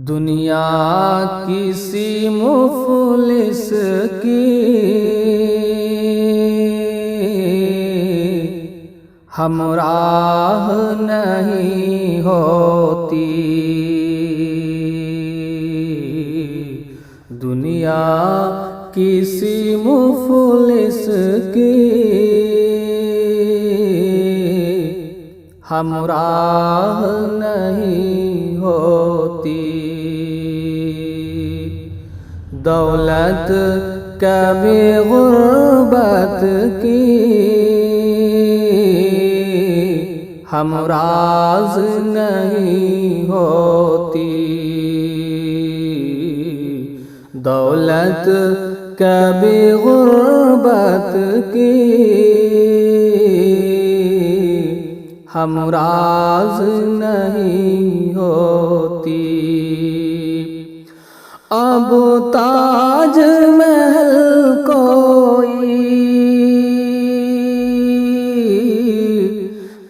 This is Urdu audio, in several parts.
دنیا کسی مفلس کی ہمراہ نہیں ہوتی، دنیا کسی مفلس کی ہمراہ نہیں ہوتی، دولت کبھی غربت کی ہمراز نہیں ہوتی، دولت کبھی غربت کی ہمراز نہیں ہوتی، اب تاج محل کوئی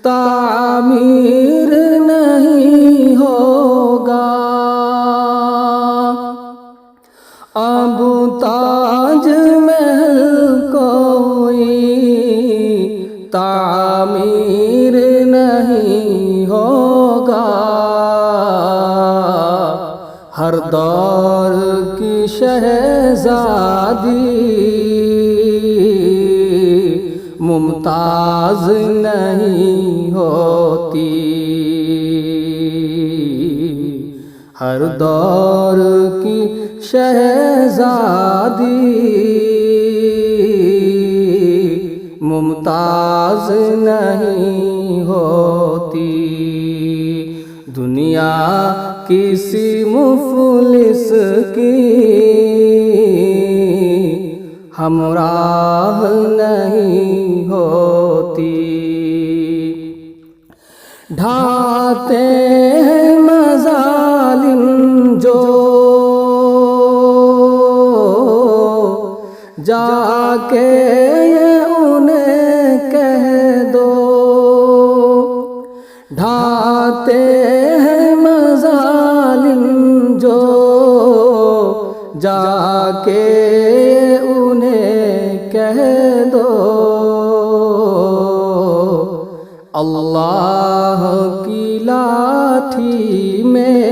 تعمیر نہیں ہوگا، اب تاج محل کوئی تعمیر نہیں ہوگا، ہر دور کی شہزادی ممتاز نہیں ہوتی، ہر دور کی شہزادی ممتاز نہیں ہوتی، دنیا کسی مفلس کی ہمراہ نہیں ہوتی، ڈھاتے ہیں مظالم جو جا کے انہیں کہہ دو، ڈھاتے ہیں مظالم جو جا کے انہیں کہہ دو، اللہ کی لاٹھی میں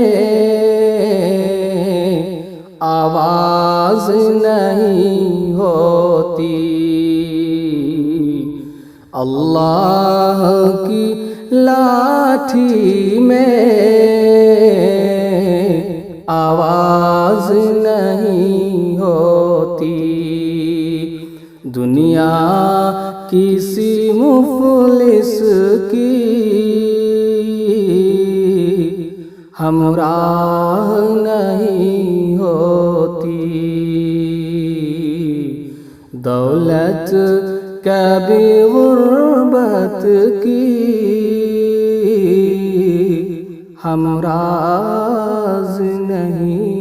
آواز نہیں ہوتی، اللہ کی لاٹھی میں آواز نہیں ہوتی، دنیا کسی مفلس کی ہمراہ نہیں ہوتی، دولت کبھی غربت کی ہمراز نہیں